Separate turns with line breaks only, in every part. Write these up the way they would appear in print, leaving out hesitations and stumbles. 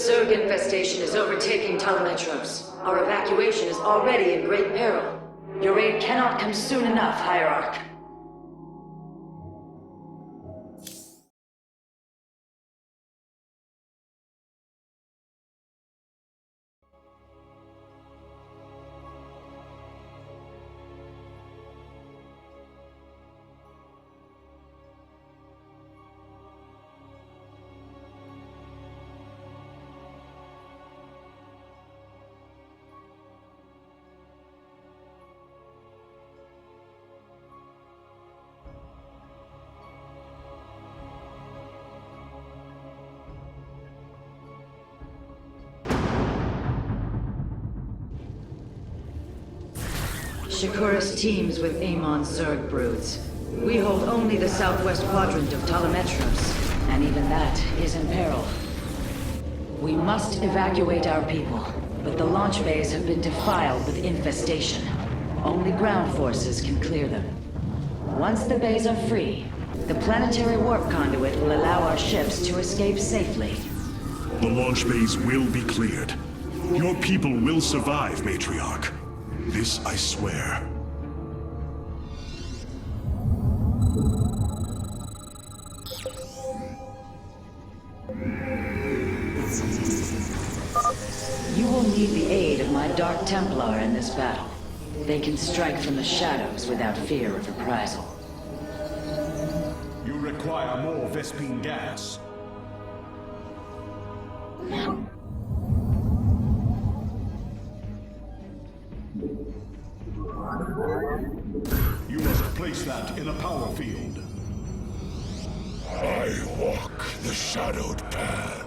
Zerg infestation is overtaking Telemetros. Our evacuation is already in great peril. Your aid cannot come soon enough, Hierarch. Shakuris teams with Amon's Zerg broods. We hold only the southwest quadrant of Telemetros, and even that is in peril. We must evacuate our people, but the launch bays have been defiled with infestation. Only ground forces can clear them. Once the bays are free, the planetary warp conduit will allow our ships to escape safely.
The launch bays will be cleared. Your people will survive, Matriarch. This I swear.
You will need the aid of my Dark Templar in this battle. They can strike from the shadows without fear of reprisal.
You require more Vespine gas. You must place that in a power field.
I walk the shadowed path.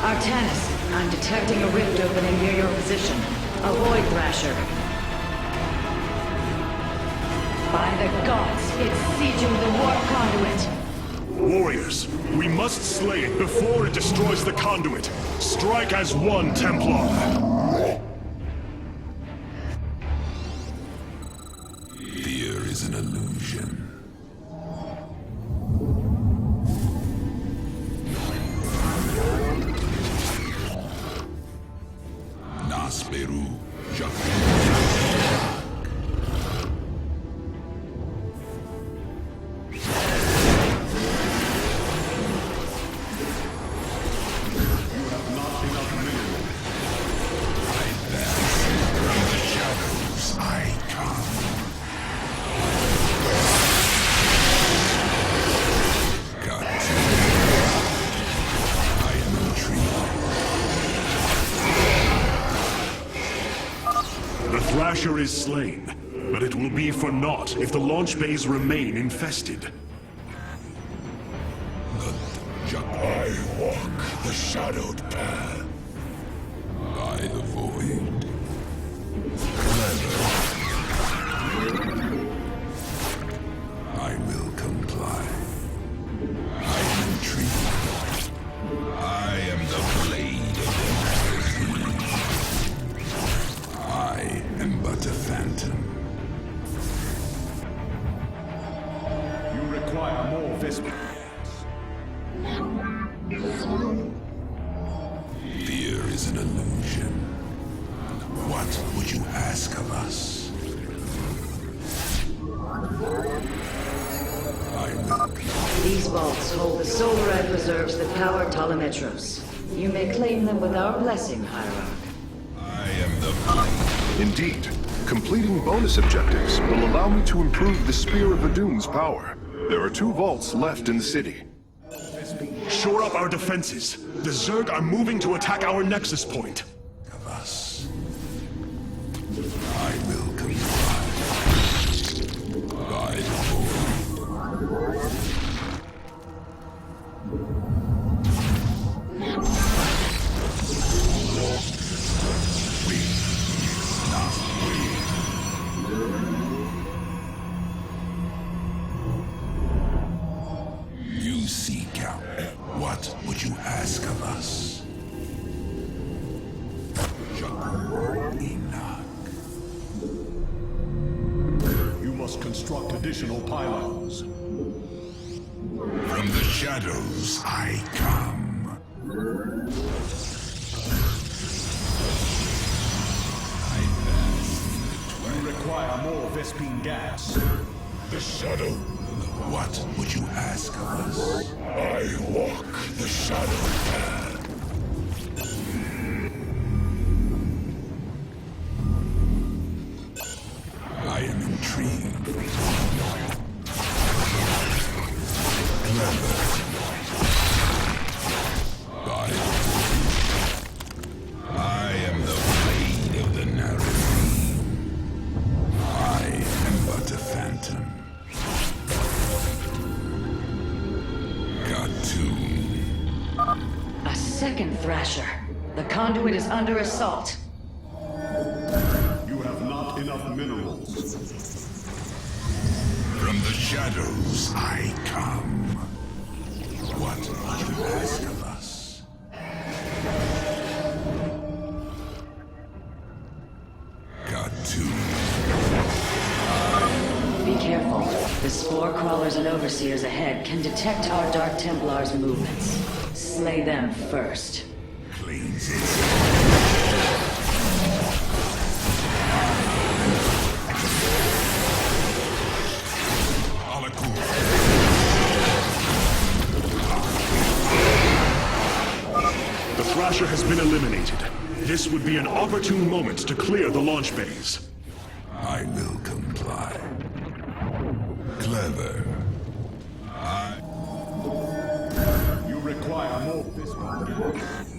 Artanis, I'm detecting a rift opening near your position. Avoid Thrasher. By the gods, it's sieging the warp conduit.
Warriors, we must slay it before it destroys the conduit. Strike as one, Templar.
Fear is an illusion. Nasperu,
Thrasher is slain, but it will be for naught if the launch bays remain infested.
I walk the shadowed path. By the void. I will comply. I entreat. I am the blade of the I am but a phantom.
You require more Vespine.
Fear is an illusion. What would you ask of us? I will.
These vaults hold the soul red reserves that power Telemetros. You may claim them with our blessing, Hierarch.
I am the blade.
Indeed. Completing bonus objectives will allow me to improve the Spear of Adun's power. There are 2 vaults left in the city.
Shore up our defenses. The Zerg are moving to attack our nexus point.
Of us. I will comply. By the void. You seek out. What would you ask of us?
construct additional pylons.
From the shadows I come.
You require more Vespine gas.
The shadow. What would you ask of us? I walk the shadow path. I am intrigued. Clever. By I am the blade of the narrative. I am but a phantom. Got two.
A second Thrasher. The conduit is under assault.
You have not enough minerals.
From the shadows I come. What would you ask of us? Got two.
Be careful. The spore crawlers and overseers ahead can detect our Dark Templars' movements. Slay them first.
Cleans it.
The Thrasher has been eliminated. This would be an opportune moment to clear the launch bays.
I will comply. Clever.
You require more Vespine gas.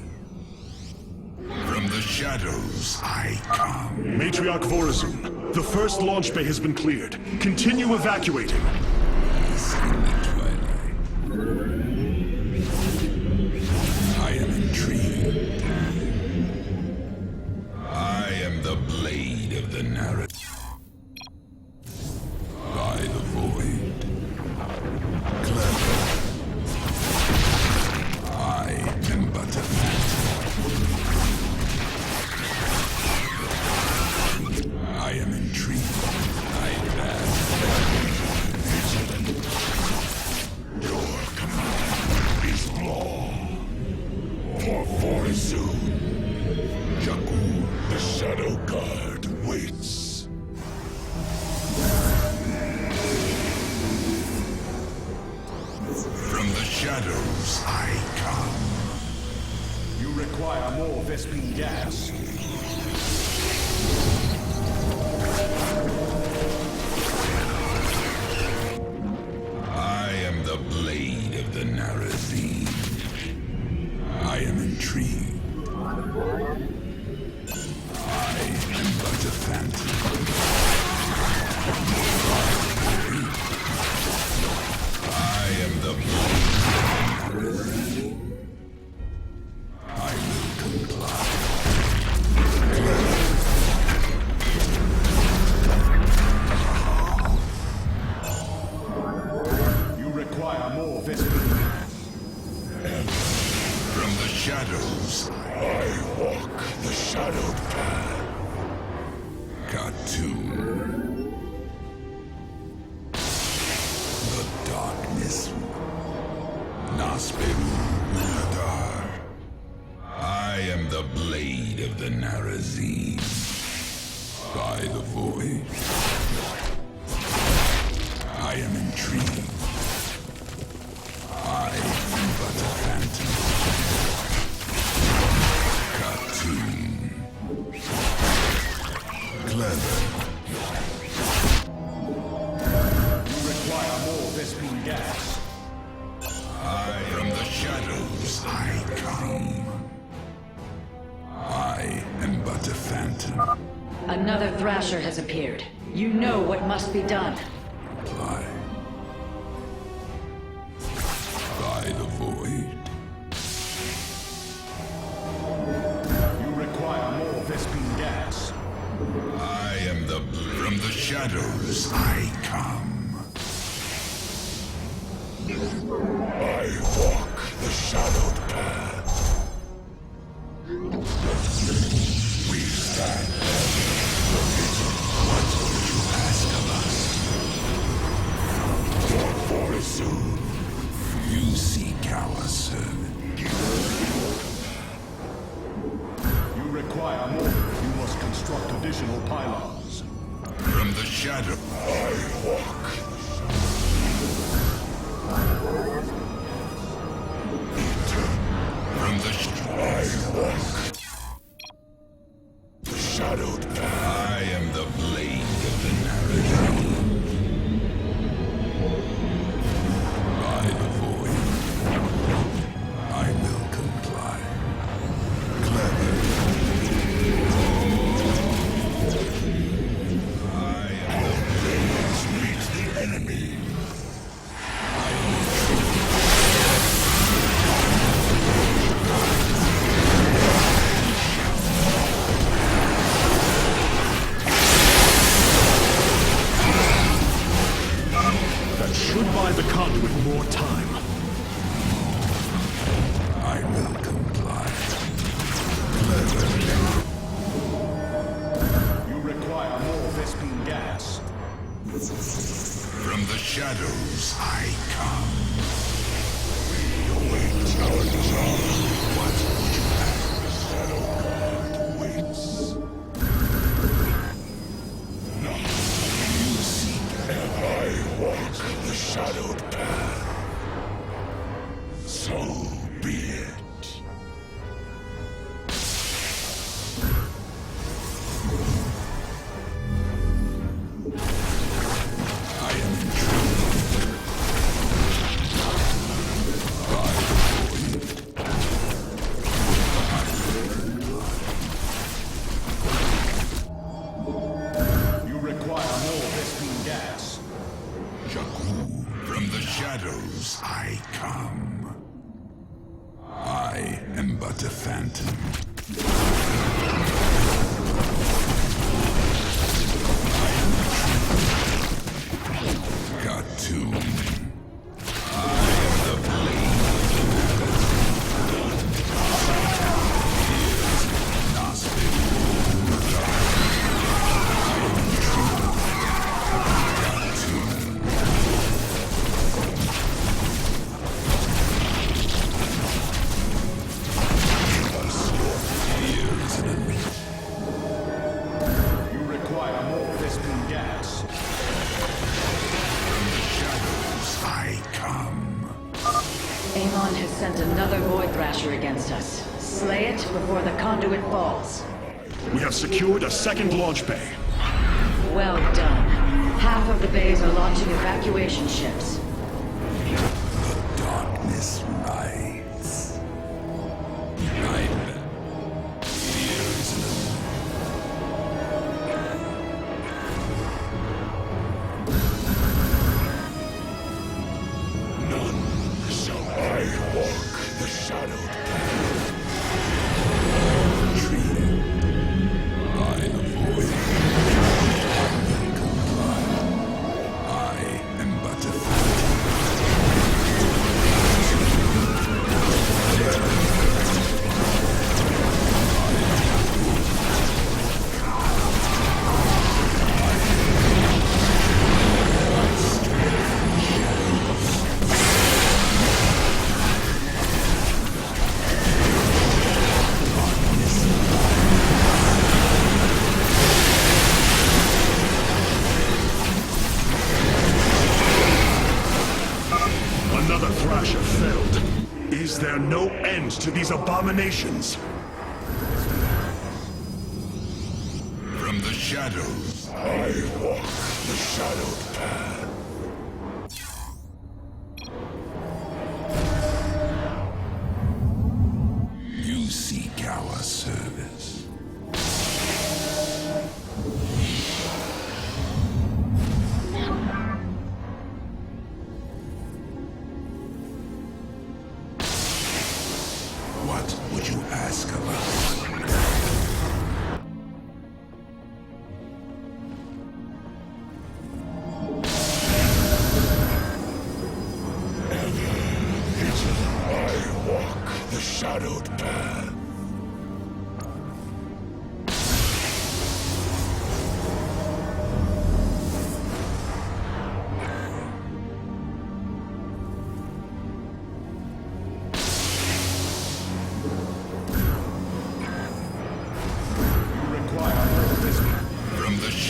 From the shadows I come.
Matriarch Vorazun, the first launch bay has been cleared. Continue evacuating.
Peace in the twilight. I am intrigued. I am the blade of the narrative. By the void. Clever. I am but a phantom. I am intrigued. I pass. Vigilant. Your command is law. For Vorazun, Jakku, the Shadow Guard, waits. From the shadows I come.
You require more Vespine gas.
I am the blade of the Narazine. I am intrigued. I am but a phantom. I am the blade of the Narazine. I will comply.
You require more Vespine gas.
From the shadows, I walk the shadowed path. Got two. The darkness. Nasperu Uladar. I am the blade of the Narazine. By the void. I am intrigued. I am but a phantom. Cartoon. Clever.
You require more Vespine gas.
From the shadows I come. I am but a phantom.
Another Thrasher has appeared. You know what must be done.
Fly. By the void.
You require more Vespine gas.
I am the from the shadows I come. I walk the shadowed path. We stand. What would you ask of us?
additional pylons.
From the shadow, I walk. From the I walk. The shadowed path. I am the blade of the narrative. By the void, I will comply. Clever. I am the blaze meets the enemy.
Should buy the conduit more time.
I will comply.
You require more Vespene gas.
From the shadows I come. We await our dawn. What would you have? The Shadow God waits. No. You seek and I walk the shadowed path. So be it. I am intrigued by the void.
You require more Vespene gas.
Jakku, from the shadows I come. I am but a phantom. I am Khartoum. I am the blade of the Gnostic.
You require more Vespene gas.
From the shadows I come.
Amon has sent another Void Thrasher against us. Slay it before the conduit falls.
We have secured a second launch bay.
Well done. Half of the bays are launching evacuation ships.
The darkness rides. Nightmare. Fears none. Shall I walk the shadowed path? Treated by the void. I will comply. I am but a
Another Thrasher felled. Is there no end to these abominations?
From the shadows, I walk the shadowed path. You seek our service. What would you ask of us?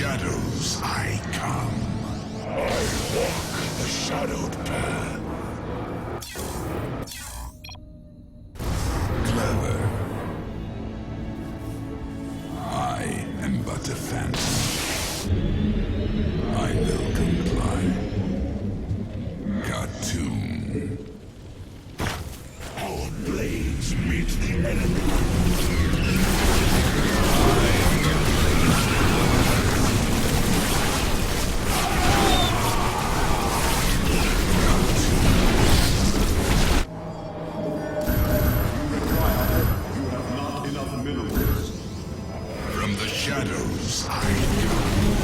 shadows I come. I walk the shadowed path. Clever. I am but a phantom. I will comply. Cartoon. Our blades meet the enemy. From the shadows I come.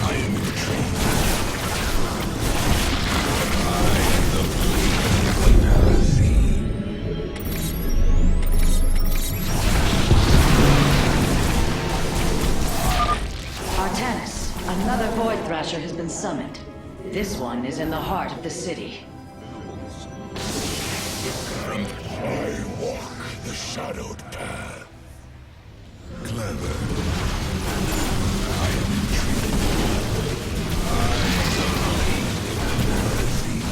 I am intrigued. I am the blade never seen.
Artanis, another Void Thrasher has been summoned. This one is in the heart of the city.
I walk the shadowed path. Clever. I am intrigued. I am the blade never seen.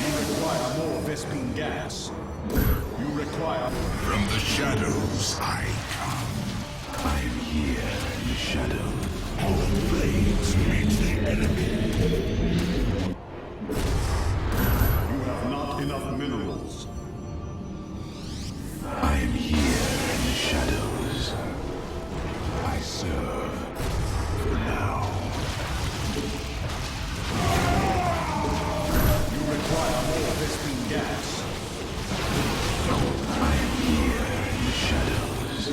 You require more Vespine gas. You require...
From the shadows I come. I am here in the shadow. Our blades meet the enemy.
You have not enough minerals.
I am here in the shadows. I serve for now.
You require more Vespine gas.
I am here in the shadows.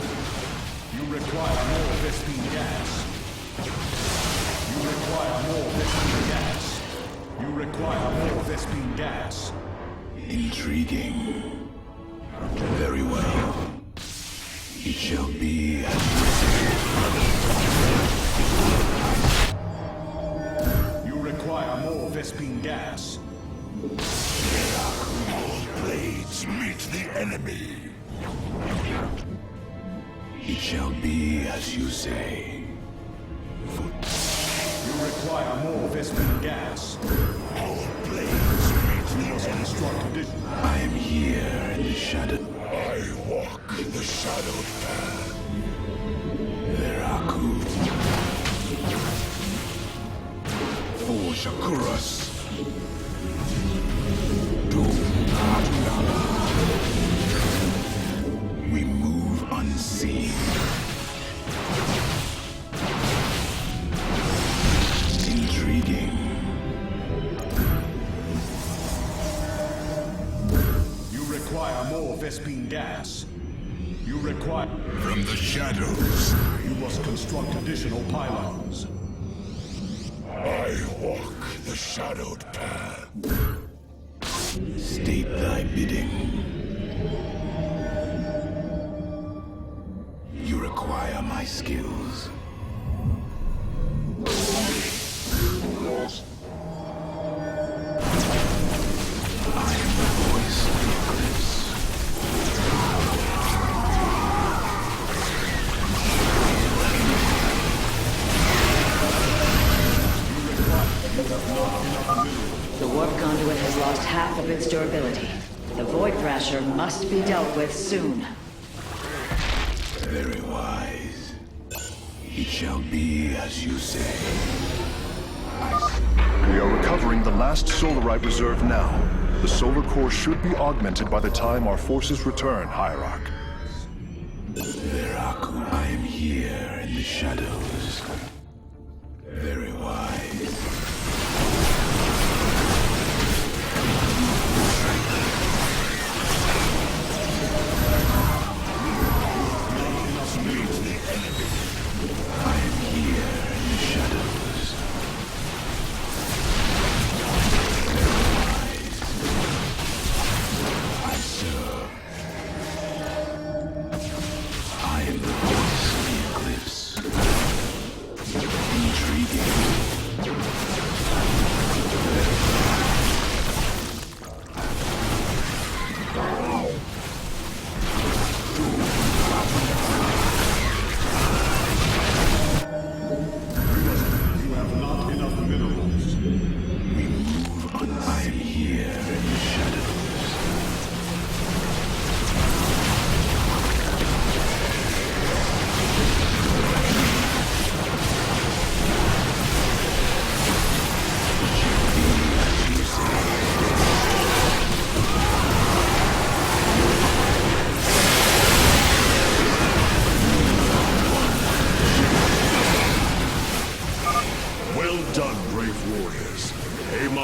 You require more Vespine gas. You require more Vespine gas. You require more Vespine gas.
Intriguing. Very well. It shall be as you say.
You require more Vespine gas.
Our blades meet the enemy. It shall be as you say.
You require more Vespine gas.
Our blades meet the enemy. I am here in the shadow. I walk the shadowed path. Veraku. For Shakuras. We move unseen. Intriguing.
You require more Vespine gas. You require...
From the shadows,
You must construct additional pylons.
I walk the shadowed path. State thy bidding. You require my skills. I am the voice of the eclipse.
The warp conduit has lost half of its durability. The Void Thrasher must be dealt with soon.
Very wise. It shall be as you say.
We are recovering the last solarite reserve now. The solar core should be augmented by the time our forces return, Hierarch.
Veraku, I am here in the shadows. Very wise. I am here in the shadows. I serve. I am the voice of the eclipse.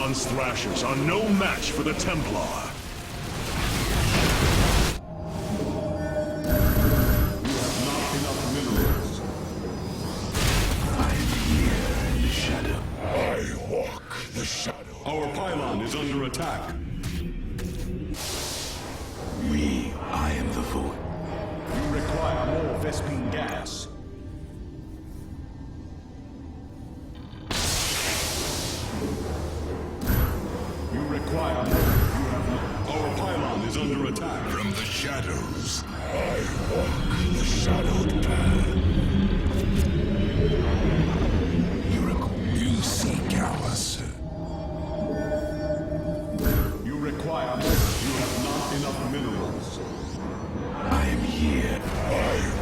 Amon's thrashers are no match for the Templar.
Our pylon is under attack.
I am the void.
You require more Vespene gas. You require more. Our pylon is under attack.
From the shadows, I walk the shadowed path. You seek ours.
You require more. You have not enough minerals.
I am here. I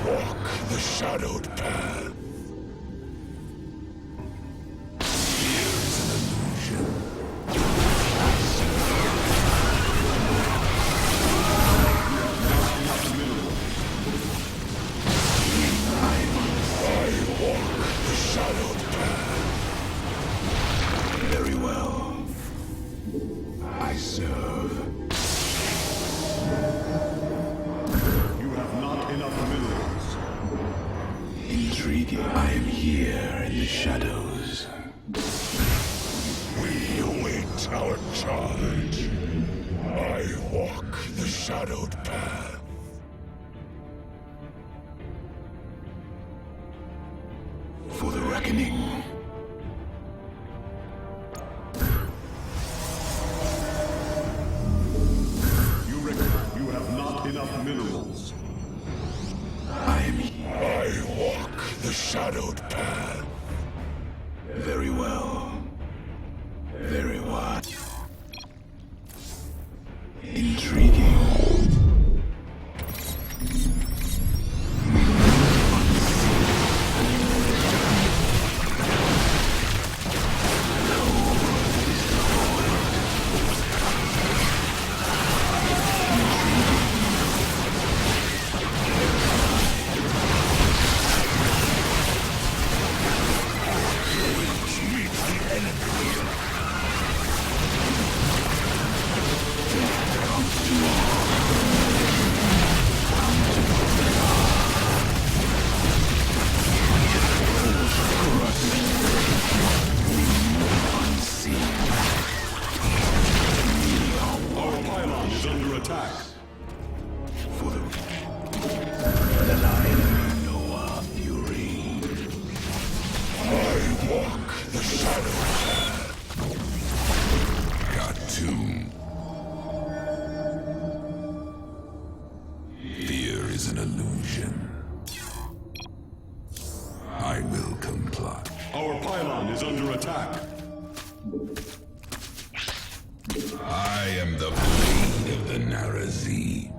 walk the shadowed path. Fear is an illusion. I walk the shadowed path. Very well. I serve.
You have not enough minerals.
Intriguing. I am here in the shadows. We await our charge. I walk the shadowed path. For the reckoning.
You have not enough minerals.
I walk the shadowed path. Very well. Very well. Intriguing.
Our pylon is under attack.
For the that I may know of fury. I walk the shadow path. Got to. Fear is an illusion. I will comply.
Our pylon is under attack.
I am the blade of the Narazi.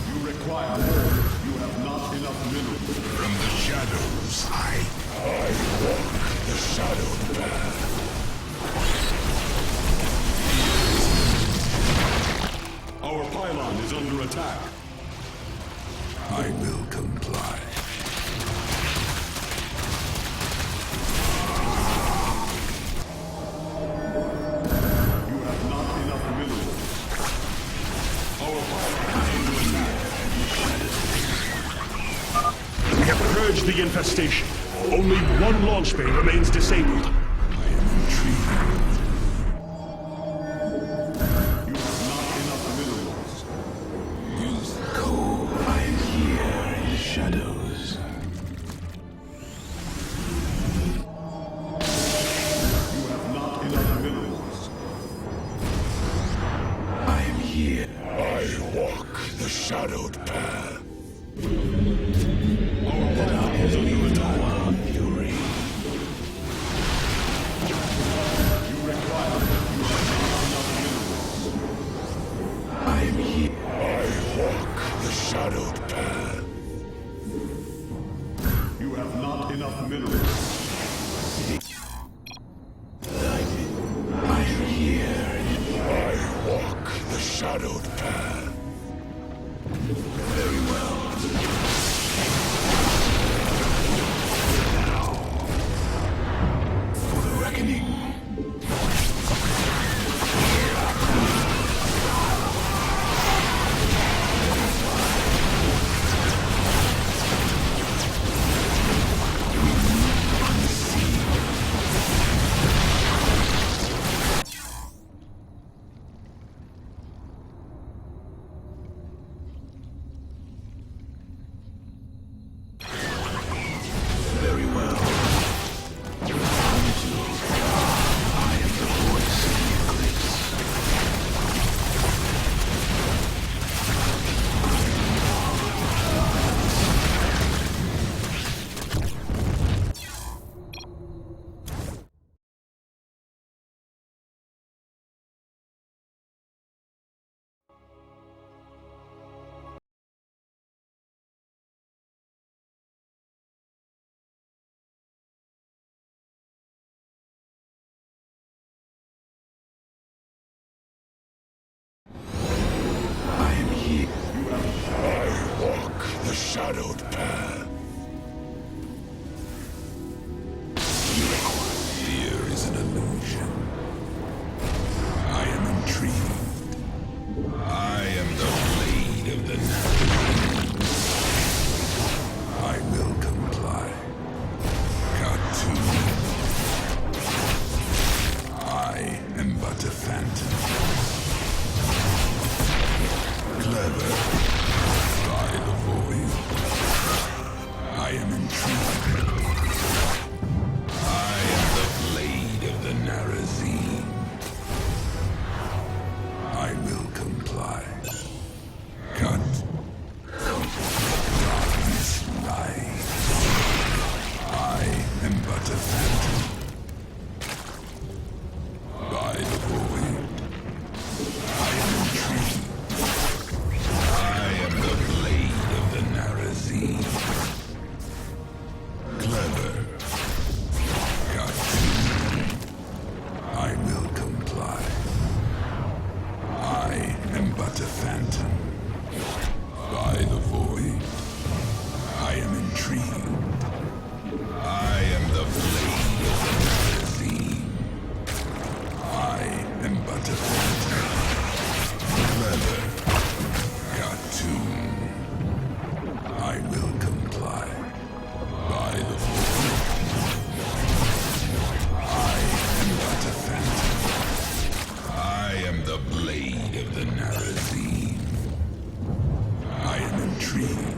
You require more. You have not enough minerals.
From the shadows, I walk the shadowed path.
Our pylon is under attack.
I will comply.
You have not enough minerals. Our pylon is under attack.
We have purged the infestation. Only one launch bay remains disabled.
I am intrigued.
You have not enough minerals.
Use the code. I am here in the shadows.
You have not enough minerals.
I am here. I walk the shadowed path.
Our pylon is under attack.
Fury.
You require. You have not enough minerals.
I am here. I walk the shadowed path.
You have not enough minerals.
I am here. I walk the shadowed path. Very well. Now, for the reckoning. shadowed path. Fear is an illusion. I am intrigued. I am the blade of the night. I will comply. Cartoon. I am but a phantom. Clever. By the void. I am intrigued. I am the blade of the Narazine. I will comply. Cut. Darkness lies. I am but a phantom. By the void. I am intrigued. I am the blade of the Narazine. Clever. Cartoon. I will comply. I am but a phantom. By the void. I am intrigued. I am the blade of the Narazine. I am but a phantom. Clever. Cartoon. I will comply. By the void. I am but a phantom. I am the blade of the Narazine. I am intrigued.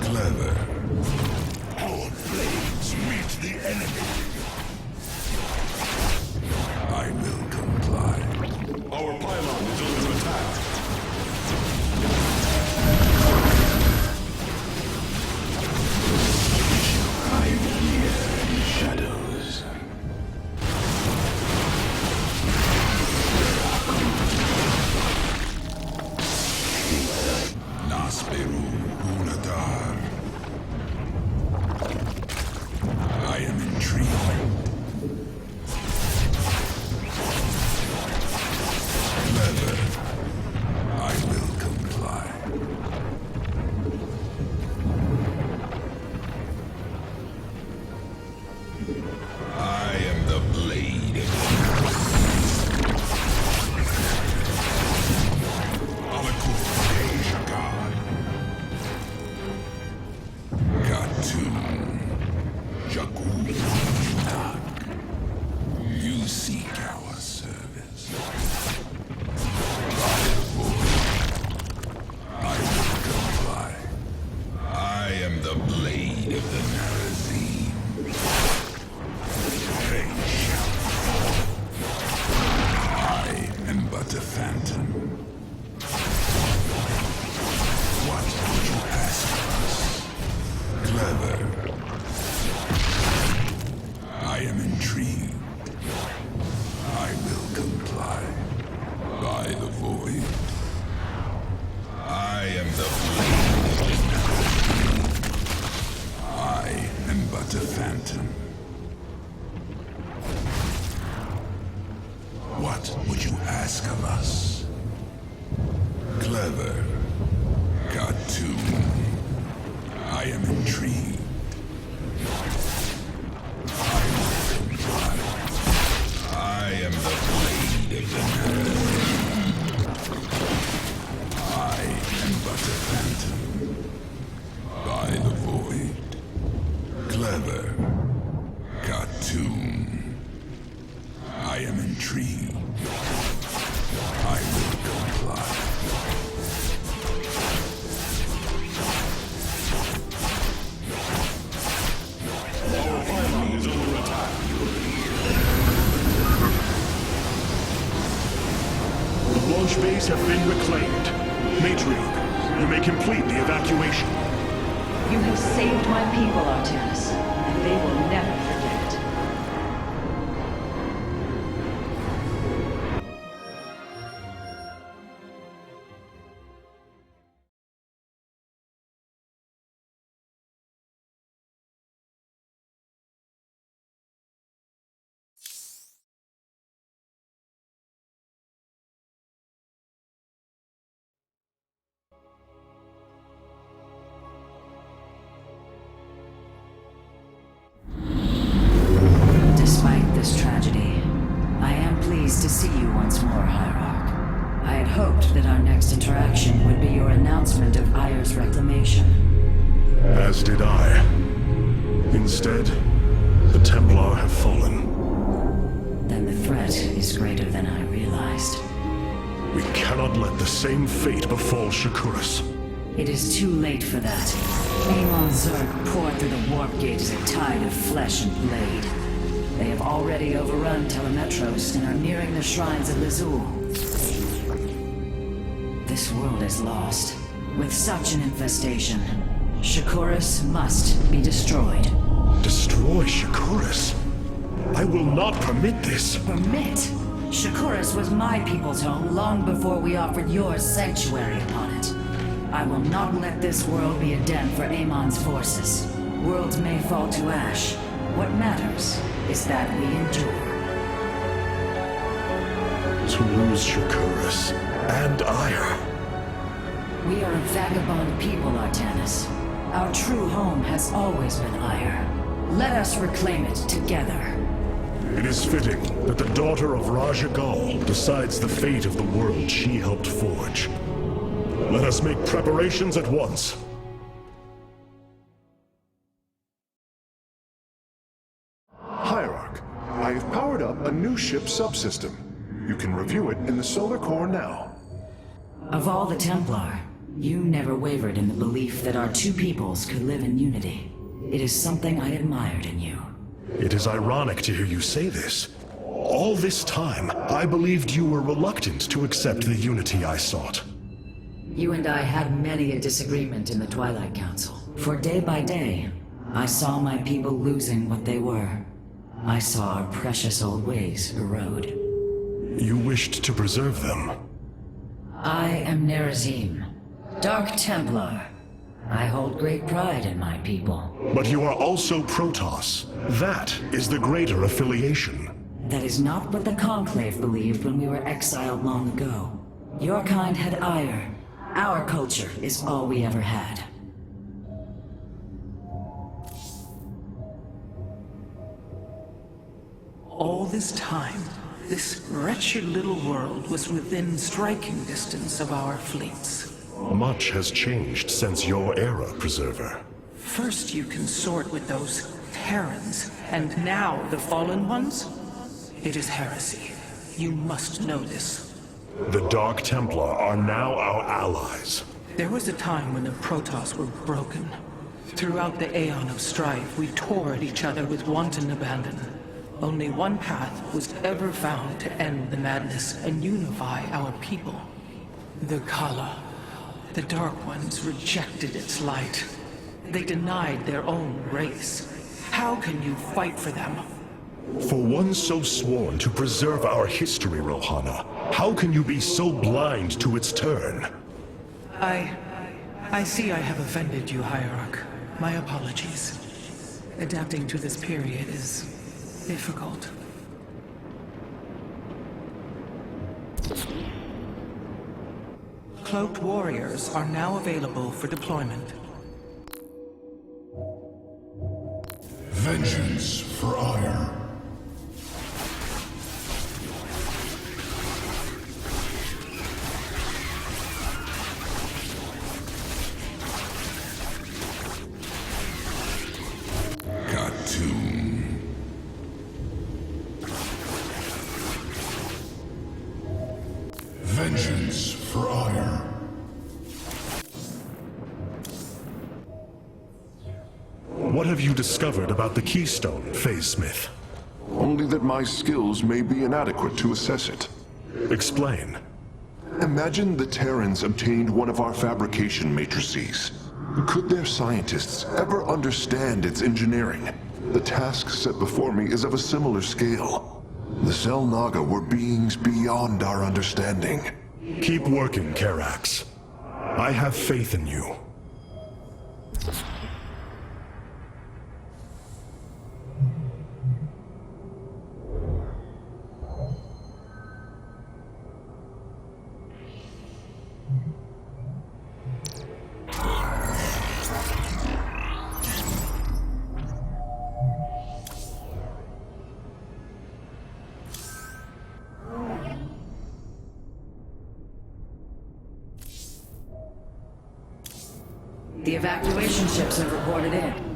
Clever. Our blades meet the enemy. I will comply.
Our pylon is under attack.
I hear in shadows. Nasperu Unadar. I am intrigued. Clever. I will comply. I am the blade of the Cartoon. Jakul. You seek our service. By the void. I will comply. I am the blade of the Narazine. They shall fall. I am but a phantom. What would you ask of us? Clever. I am intrigued. I will comply. By the void. I am the blade of the Narazine. I am but a phantom. What would you ask of us? Clever. Cartoon. I am intrigued. I will comply. I am the blade of the Narazine. I am but a phantom. By the void. Clever. Cartoon. I am intrigued. I will comply.
Our pylon is under attack.
The launch bays have been reclaimed. Matriarch, you may complete the evacuation.
You have saved my people, Artemis, and they will never forget. you once more, Hierarch. I had hoped that our next interaction would be your announcement of Aire's reclamation.
As did I. Instead, the Templar have fallen.
Then the threat is greater than I realized.
We cannot let the same fate befall Shakuras.
It is too late for that. Amon Zerg poured through the warp gate as a tide of flesh and blade. They have already overrun Telemetros and are nearing the shrines of Lizul. This world is lost. With such an infestation, Shakuras must be destroyed.
Destroy Shakuras? I will not permit this.
Permit? Shakuras was my people's home long before we offered yours sanctuary upon it. I will not let this world be a den for Amon's forces. Worlds may fall to ash. What matters is that we endure.
To lose Shakuras and Aire.
We are a vagabond people, Artanis. Our true home has always been Aire. Let us reclaim it together.
It is fitting that the daughter of Raja Gal decides the fate of the world she helped forge. Let us make preparations at once.
Hierarch, I have powered up a new ship subsystem. You can review it in the solar core now.
Of all the Templar, you never wavered in the belief that our two peoples could live in unity. It is something I admired in you.
It is ironic to hear you say this. All this time, I believed you were reluctant to accept the unity I sought.
You and I had many a disagreement in the Twilight Council. For day by day, I saw my people losing what they were. I saw our precious old ways erode.
You wished to preserve them.
I am Nerazim, Dark Templar. I hold great pride in my people.
But you are also Protoss. That is the greater affiliation.
That is not what the Conclave believed when we were exiled long ago. Your kind had Aire. Our culture is all we ever had.
All this time, this wretched little world was within striking distance of our fleets.
Much has changed since your era, Preserver.
First you consort with those Terrans, and now the Fallen Ones? It is heresy. You must know this.
The Dark Templar are now our allies.
There was a time when the Protoss were broken. Throughout the Aeon of Strife, we tore at each other with wanton abandon. Only one path was ever found to end the madness and unify our people. The Kala. The Dark Ones rejected its light. They denied their own race. How can you fight for them?
For one so sworn to preserve our history, Rohana, how can you be so blind to its turn?
I see I have offended you, Hierarch. My apologies. Adapting to this period is difficult. Cloaked warriors are now available for deployment.
Vengeance for Aire. Vengeance for Aire.
What have you discovered about the Keystone, Phase Smith?
Only that my skills may be inadequate to assess it.
Explain.
Imagine the Terrans obtained one of our fabrication matrices. Could their scientists ever understand its engineering? The task set before me is of a similar scale. The Cell Naga were beings beyond our understanding.
Keep working, Karax. I have faith in you.
The evacuation ships have reported in.